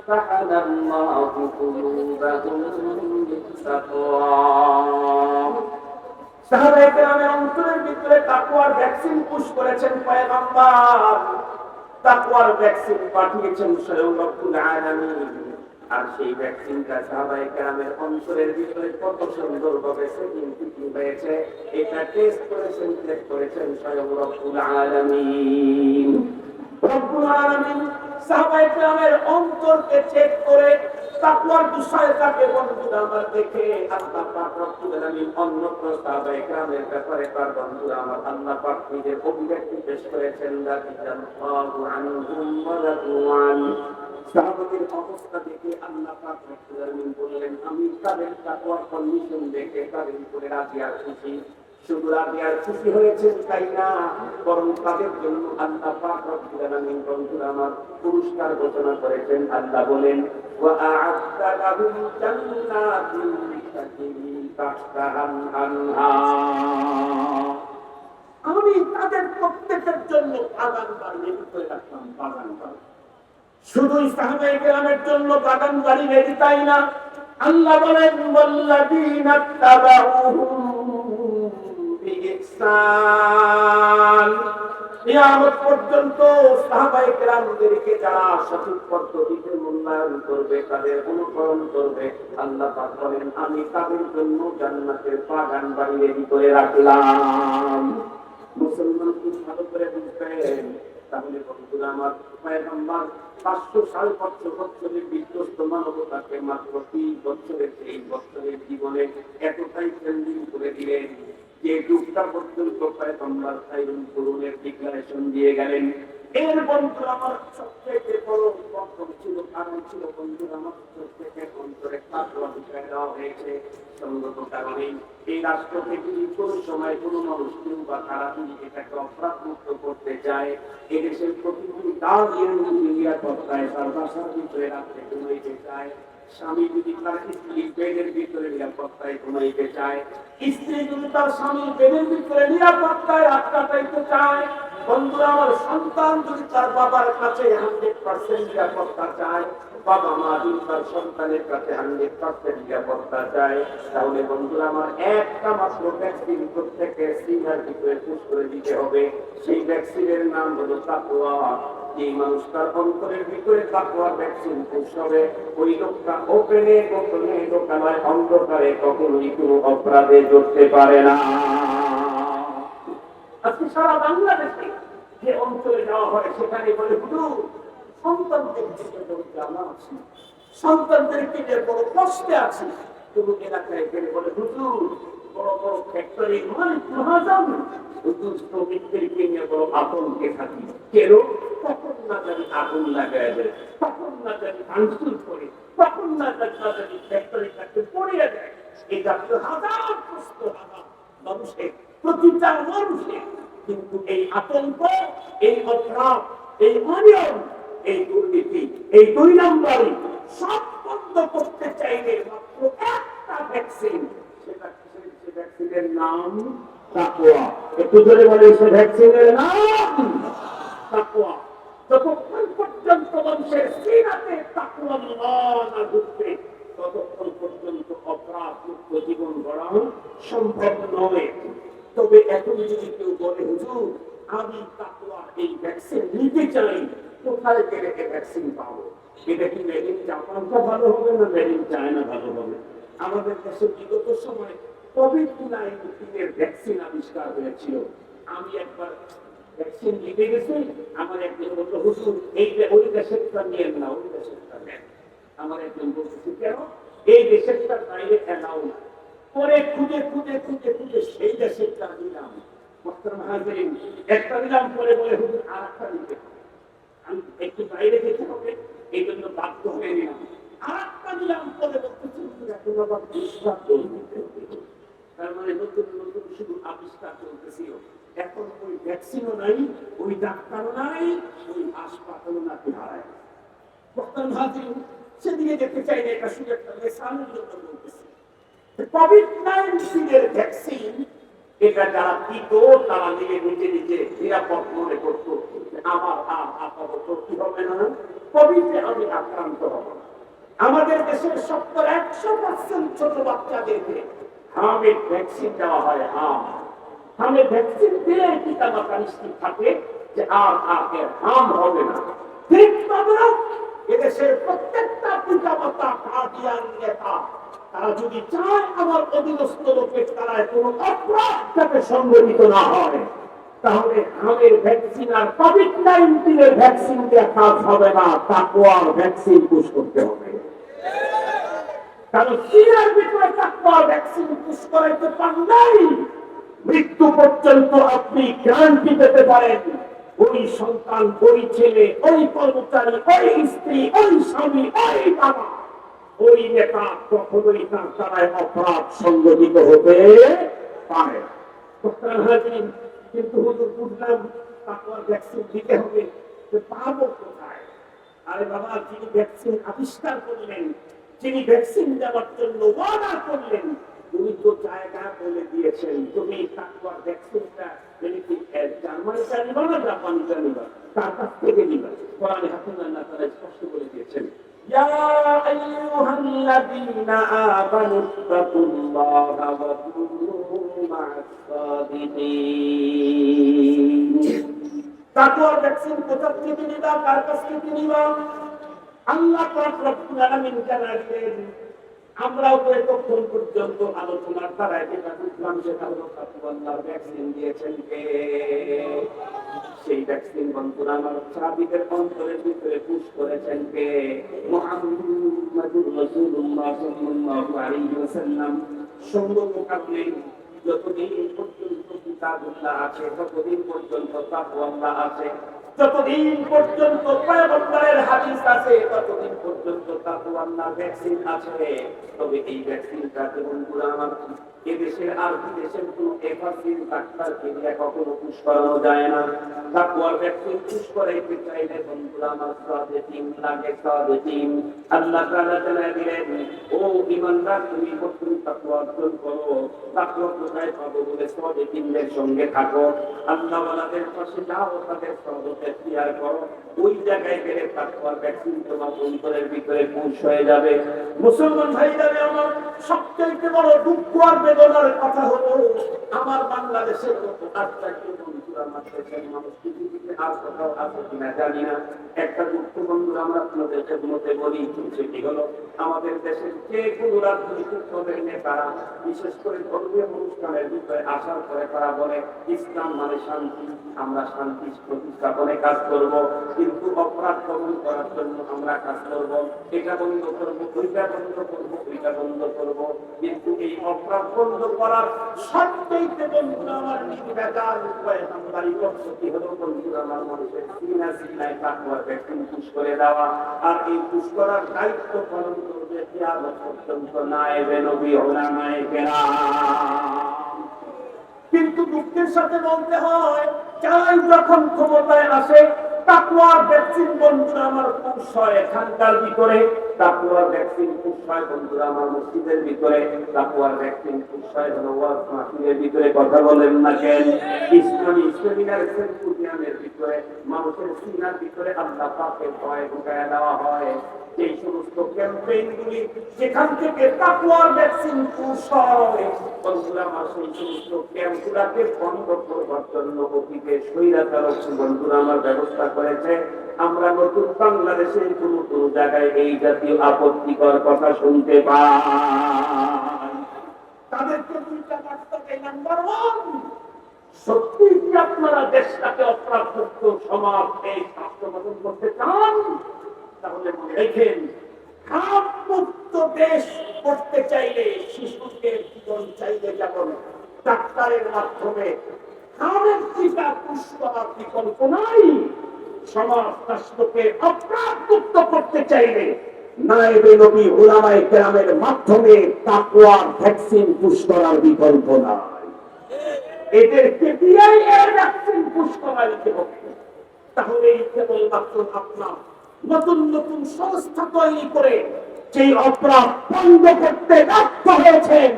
ফাতাহানাল্লাহু কুলুবাহুম বিত-তাকওয়া। সাহাবায়ে কেরামের অন্তরের ভিতরে তাকওয়ার ভ্যাকসিন পুশ করেছেন পয়গম্বর, তাকওয়ার ভ্যাকসিন পাঠিয়েছেন স্বয়ং রব্বুল আলামিন। আর সেই ভ্যাকসিনটা সাহাবায়ে কেরামের অন্তরের ভিতরে কত সুন্দরভাবে সেটিং হয়েছে, এটা টেস্ট করেছেন, চেক করেছেন স্বয়ং রব্বুল আলামিন। রব্বুল আলামিন সাহাবায়ে কেরামের অন্তরকে চেক করে তাকওয়ার বিষয়টাকে বন্ধুরা আমার দেখে আল্লাহ পাক রব্বুল আলামিন অন্যত্র সাহাবায়ে কেরামের ব্যাপারে তার বন্ধুরা আমার আল্লাহ পাক নিজের অভিব্যক্তি পেশ করেছেন, রাদিয়াল্লাহু আনহুম ওয়া রাদু আন। সাহাবাদের অবস্থা দেখে আল্লাহ পাক রব্বুল আলামিন বললেন, আমি তাদের তাকওয়ার কন্ডিশন দেখে তাদের উপরে রাজি আর খুশি। শুধু রাজি আর খুশি হয়েছেন তাই না, বরং তাদের জন্য আল্লাহ পাক রব্বুল আলামিন বন্ধুরা আমার পুরস্কার ঘোষণা করেছেন। আল্লাহ বলেন, ওয়া আ'আদ্দা লাহুম জান্নাতিন তাজরি তাহতাহাল আনহার। আমি তাদের প্রত্যেকের জন্য বাগান বাড়ি রেডি করে রাখলাম, বাগান বাড়ি। শুধু সাহাবায়ে কেরামের জন্য বাগান বাড়ি রেডি তাই না, আল্লাহ বলেন, ওয়াল্লাযীনা তাবাউহুম বিইহসান। কিয়ামত পর্যন্ত সাহাবায়ে কেরামদেরকে যারা সঠিক পদ্ধতিতে মূল্যায়ন করবে, তাদের অনুসরণ করবে, আল্লাহ পাক বলেন, আমি তাদের জন্য জান্নাতের বাগান বাড়ি রেডি করে রাখলাম। মুসলমান কি ভালো করে বুঝবেন? তাহলে বন্ধুরা আমার, পয়গম্বর 500 বছরের বিধ্বস্ত মানবতাকে মাত্র 3 বছরের এই বছরের জীবনে এতটাই চেঞ্জিং করে দিলেন যে যুগটা পর্যন্ত পয়গম্বর খায়রুল কুরুনের ডিক্লারেশন দিয়ে গেলেন। এর বন্ধুরা আমার সবথেকে বড় বক্তব্য ছিল, কারণ ছিল বন্ধুরা আমার প্রত্যেকে অন্তরে তাকওয়া বিষয় দেওয়া হয়েছে। সঙ্গত কারণে এই রাষ্ট্র থেকে কোন সময় কোনো মানুষ কেউ বা তারা যদি এটাকে অপরাধ মুক্ত করতে চায়, এদেশের প্রতিটি গার্ডিয়ান নিরাপত্তায় তার বাসার ভিতরে রাখতে ঘুমাইতে চায়, স্বামী যদি তার স্ত্রীর বেডের ভিতরে নিরাপত্তায় ঘুমাইতে চায়, স্ত্রী যদি তার স্বামীর বেডের ভিতরে নিরাপত্তায় রাত কাটাইতে চায়, বন্ধুরা আমার সন্তান যদি তার বাবার কাছে 100% নিরাপত্তা চায়, বাবা মা যদি তার সন্তানের কাছে 100% নিরাপত্তা চায়, তাহলে বন্ধুরা আমার একটা মাত্র ভ্যাকসিন প্রত্যেকে সিনার ভিতরে পুশ করে দিতে হবে। সেই ভ্যাকসিনের নাম হলো তাকওয়া। এই মানুষটার অন্তরের ভিতরে তাকওয়ার ভ্যাকসিন পুশ হবে, ওই লোকটা ওপেনে গোপনে লোকালয় অন্ধকারে কখনোই কোনো অপরাধে জড়তে পারে না। আজকে সারা বাংলাদেশে যে অঞ্চলে যাওয়া হয় সেখানে বলে, হুজুর সন্তানদের জ্বালা আছে, সন্তানদেরকে যে বড় কষ্টে আছে। কোনো এলাকায় গেলে বলে, হুজুর বড় বড় ফ্যাক্টরি মালিক মহাজন, হুজুর শ্রমিকদেরকে নিয়ে বড় আতঙ্কে থাকি। কেন? তখন না জানি আগুন লাগায় দেয়, তখন না জানি ভাঙচুর করে, তখন না জানি ফ্যাক্টরিটাকে পড়িয়ে দেয়। এই জাতীয় হাজার প্রশ্ন হাজার মানুষের, প্রতিটা মানুষের। কিন্তু এই আতঙ্ক, এই অপরাধ, এই অনিয়ম, এই দুর্নীতি, এই 2 নম্বরই সব বন্ধ করতে চাইলে মাত্র একটা ভ্যাকসিন, সেটা সে ভ্যাকসিনের নাম তাকওয়া। একটু ধরে বলে, সে ভ্যাকসিনের নাম তাকওয়া। যতক্ষণ পর্যন্ত মানুষের সিনাতে তাকওয়া না ঢুকবে, ততক্ষণ পর্যন্ত অপরাধ মুক্ত জীবন গড়া সম্ভব নয়। তবে এখন যদি কেউ বলে, হুজুর আমি তাকওয়ার এই ভ্যাকসিন নিতে চাই, কোথায় গেলে এই ভ্যাকসিন পাবো? এটা কি মেড ইন জাপানটা ভালো হবে না মেড ইন চায়না ভালো হবে? আমাদের দেশে বিগত সময় কোভিড-19 ভ্যাকসিন আবিষ্কার হয়েছিল। আমি একবার ভ্যাকসিন নিতে গেছি, আমার একজন বলল, হুজুর এইটা ওই দেশেরটা নিয়েন না, ওই দেশেরটা নেন। আমার একজন বলতেছি, কেন? এই দেশেরটা বাইরে এলাও না। পরে খুঁজে খুঁজে খুঁজে খুঁজে সেই দেশেরটা নিলাম। একটা নিলাম, পরে বলে হুজুর আর একটা নিতে হবে, আমি একটু বাইরে যেতে হবে, এই জন্য বাধ্য হয়ে নিলাম। আর একটা নিলাম, পরে বলতেছি এখন আবার বিশ্বাস চলতে। তার মানে নতুন নতুন শুধু আবিষ্কার চলতেছিল। এখন ওই ভ্যাকসিনও নাই, ওই ডাক্তারও নাই, ওই হাসপাতালও নাকি হারায়। বর্তমান হাজির সেদিকে যেতে চাই না, এটা শুধু একটা লেসানের জন্য বলতেছি। কোভিড-19 ভ্যাকসিন, এটা যারা দিত তারা নিজে নিজে নিজে নিরাপদ মনে করতো, আমার আপাতত কি হবে না, কোভিডে আমি আক্রান্ত হব না। আমাদের দেশের 70-100% ছোট বাচ্চাদেরকে হামের ভ্যাকসিন দেওয়া হয়। হামের ভ্যাকসিন দিলে পিতামাতা নিশ্চিত থাকে যে আর হাম হবে না। ঠিক তদ্রুপ এদেশের প্রত্যেকটা পিতামাতা গার্ডিয়ান নেতা তারা যদি চায় আমার অধীনস্থ লোকের দ্বারা কোনো অপরাধ যাতে সংঘটিত না হয়, তাহলে হামের ভ্যাকসিন আর কোভিড-19 ভ্যাকসিন দিয়ে কাজ হবে না, তাকওয়ার ভ্যাকসিন পুশ করতে হবে। কারণ সিনার ভিতরে তাকওয়ার ভ্যাকসিন পুশ করাইতে পারলেই মৃত্যু পর্যন্ত আপনি গ্যারান্টি পেতে পারেন ওই সন্তান, ওই ছেলে, ওই কর্মচারী, ওই স্ত্রী, ওই স্বামী, ওই বাবা, ওই নেতা কখনোই তার দ্বারায় অপরাধ সংঘটিত হতে পারে। কিন্তু হুজুর বুঝলাম তাকওয়ার ভ্যাকসিন দিতে হবে, পাবো কোথায়? আরে বাবা, যিনি ভ্যাকসিন আবিষ্কার করলেন, যিনি ভ্যাকসিন দেওয়ার জন্য ওয়াদা করলেন, উনি তো জায়গা বলে দিয়েছেন তুমি তাকওয়ার ভ্যাকসিনটা জার্মানিটা নিবা না জাপানিটা নিবা, তার কাছ থেকে নিবা। কোরআনে হাকিম আল্লাহ তাআলা স্পষ্ট করে দিয়েছেন, ইয়া আইয়ুহাল্লাযীনা আমানু তাকুল্লাহা ওয়া কুনু মা'আস সাদিকিন। তাকওয়ার ভ্যাকসিন কোথা থেকে নিবা, কার কাছ থেকে নিবা? আল্লাহ পাক রব্বুল আলামিন জানালেন। আমরাও তো এতক্ষণ পর্যন্ত আলোচনার দ্বারা যেটা বুঝলাম সেটা হলো তাকওয়ার ভ্যাকসিন দিয়েছেন কে? সেই ভ্যাকসিন বন্ধুরা আমার সাহাবীদের অন্তরের ভিতরে পুশ করেছেন কে? মুহাম্মাদুর রাসূলুল্লাহ সাল্লাল্লাহু আলাইহি ওয়াসাল্লাম। সম্মুখে যতদিন পর্যন্ত কিতাবুল্লাহ আছে, ততদিন পর্যন্ত তাকওয়াল্লাহ আছে, যতদিন পর্যন্ত পয়গম্বরের হাদিস আছে, ততদিন পর্যন্ত তাকওয়াল্লাহ ভ্যাকসিন আছে। তবে এই ভ্যাকসিনটা বন্ধুরা আমার এদেশের আর বিদেশের কোনো এফাসিন ডাক্তারকে দিয়ে কখনো পুশ করানো যায় না। তাকওয়ার ভ্যাকসিন পুশ করাইতে চাইলে বন্ধুরা আমার সাদেকিন লাগে, সাদেকিন। আল্লাহ তাআলা জানায় দিলেন, ও ঈমানদার, তুমি তাকওয়া অর্জন করো। তাকওয়া কোথায় পাবো বলে সাদেকিনদের সঙ্গে থাকো, আল্লাহওয়ালাদের পাশে যাও, তাদের সহবতে শেয়ার করো। ওই জায়গায় গেলে তাকওয়ার ভ্যাকসিন তোমার অন্তরের ভিতরে পুশ হয়ে যাবে। মুসলমান ভাইরা আমার, সবচেয়ে বড় দুঃখ আর বেদনার কথা হলো আমার বাংলাদেশের মতো আটটাকে বন্ধুরা আমার দেশের মানুষ পৃথিবীতে আর কোথাও আছে কিনা জানি না। একটা দুঃখ বন্ধুরা আমরা আপনাদেরকে মতে বলি, সেটি হলো আমাদের দেশের যে কোনো রাজনৈতিক দলের নেতারা বিশেষ করে ধর্মীয় অনুষ্ঠানের বিষয়ে আসার পরে তারা বলে ইসলাম মানে শান্তি, আমরা শান্তি প্রতিস্থাপনে কাজ করব, কিন্তু অপরাধ দমন করার জন্য আমরা কাজ করব, এটা বন্ধ করবো, ওইটা বন্ধ করবো, ওইটা বন্ধ করবো। কিন্তু এই অপরাধ বন্ধ করার সবচেয়ে বন্ধুরা আমার নির্ভেজাল পয়গম্বরী পদ্ধতি হলো বন্ধুরা আমার মানুষের সিনায় তাকওয়ার ভ্যাকসিন পুশ করে দেওয়া। আর এই পুশ করার দায়িত্ব পালন করবে কিয়ামত পর্যন্ত নায়েবে নবী উলামায়ে কেরাম। কিন্তু দুঃখের সাথে বলতে হয়, যাই যখন ক্ষমতায় আসে তাকওয়ার ভ্যাকসিন বন্ধুরা আমার পুশ হয় এখানকার ভিতরে, তাকওয়ার ভ্যাকসিন পুশ হয় বন্ধুরা আমার মসজিদের ভিতরে, তাকওয়ার ভ্যাকসিন পুশ হয় ওয়াজ মাহফিলের ভিতরে। কথা বলেন না কেন? ইসলামী সেমিনার সেমিনারের ভিতরে মানুষের সিনার ভিতরে আল্লাহ পাকের ভয় ঢুকায়া দেওয়া হয়। এই সমস্ত ক্যাম্পেইনগুলি যেখান থেকে তাকওয়ার ভ্যাকসিন পুশ হয় বন্ধুরা আমার, সেই সমস্ত ক্যাম্পগুলোকে বন্ধ করবার জন্য অতীতে স্বৈরাচারক বন্ধুরা আমার ব্যবস্থা করেছে। আমরা নতুন বাংলাদেশে কোনো কোনো জায়গায় এই জাতীয় আপত্তিকর কথা শুনতে পাই। তাদেরকে দুইটা বার্তা দেয়। নাম্বার ওয়ান, সত্যি কি আপনারা দেশটাকে অপরাধমুক্ত সমাজ, এই রাষ্ট্র গঠন করতে চান? তাহলে মনে রেখেন, খামমুক্ত দেশ করতে চাইলে, শিশুকে জীবন চাইলে যেমন ডাক্তারের মাধ্যমে খামের টিকা পুশ করার বিকল্প নাই, সমাজ রাষ্ট্রকে অপরাধমুক্ত করতে চাইলে নায়েবে নবী উলামায়ে কেরামের মাধ্যমে তাকওয়ার ভ্যাকসিন পুশ করার বিকল্প নাই। এদেরকে দিয়েই এর ভ্যাকসিন পুশ করাইতে হবে। তাহলেই কেবলমাত্র আপনার নতুন নতুন সংস্থা তৈরি করে সেই অপরাধ বন্ধ করতে ব্যর্থ হয়েছেন,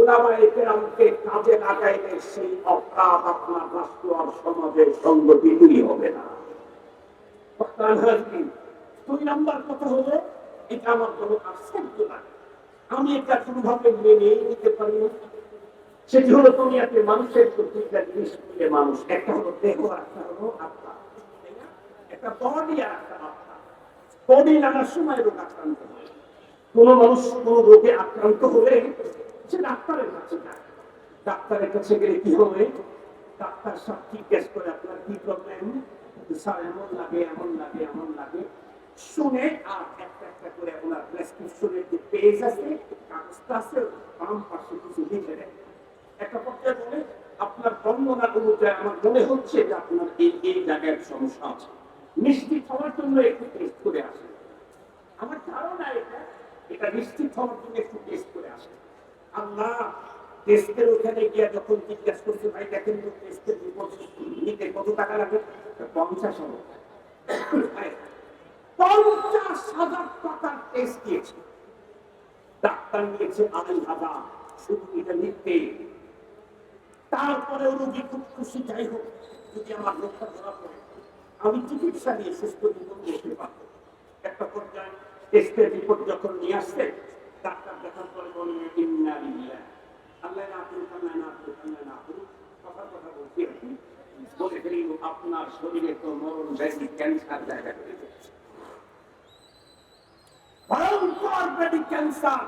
উলামায়ে কেরামকে কাজে লাগাইলে সেই অপরাধ আপনার রাষ্ট্র আর সমাজের সংগঠিতই হবে না। দুই নাম্বার কথা হলো এটা আমার কোনো আশ্চর্য লাগে। আমি এটা কোনোভাবে মেনেই নিতে পারি না। সেটি হলো দুনিয়াতে মানুষের তো দুইটা জিনিস মিলে মানুষ, একটা হলো দেহ আর একটা হলো আত্মা, তাই না? একটা বডি আর একটা আত্মা। বডি নানা সময় রোগ আক্রান্ত হয়। কোন মানুষ কোন রোগে আক্রান্ত হলে সে ডাক্তারের কাছে যায়। ডাক্তারের কাছে গেলে কি হবে? ডাক্তার সব কি টেস্ট করে, আপনার কি প্রবলেম, স্যার এমন লাগে এমন লাগে এমন লাগে শুনে, আর একটা একটা করে ওনার প্রেসক্রিপশনের যে পেজ আছে, কাগজটা আছে, বাম পাশে কিছু লিখে দেয়। একটা পর্যায়ে বলে, আপনার বর্ণনা অনুযায়ী আমার মনে হচ্ছে যে আপনার এই এই জায়গায় সমস্যা আছে, নিশ্চিত হওয়ার জন্য একটু টেস্ট করে আসে। আমার ধারণা এটা এটা নিশ্চিত হওয়ার জন্য একটু টেস্ট করে আসে। আল্লাহ টেস্টের ওখানে গিয়ে যখন জিজ্ঞাসা করছে, ভাই দেখেন তো টেস্টের রিপোর্ট নিতে কত টাকা লাগবে, 50,000 টাকা। 50,000 টাকার টেস্ট দিয়েছে, ডাক্তার নিয়েছে 2,500 শুধু এটা নিতে। তারপরে রোগী খুব খুশি, যাই হোক যদি আমার রোগটা ধরা পড়ে আমি চিকিৎসা নিয়ে সুস্থ জীবন করতে পারবো। একটা পর্যায়ে টেস্টের রিপোর্ট যখন নিয়ে আসছে, ডাক্তার দেখার পরে বললেন, ইন্না লিল্লাহ, আল্লাহ না করুক, আল্লাহ না করুক, আল্লাহ না করুক, কথা বলতে বলে ফেলিল, আপনার শরীরে তো মরণ ব্যাধি ক্যান্সার জায়গা করে দিচ্ছে, ভয়ঙ্কর ব্যাধি ক্যান্সার।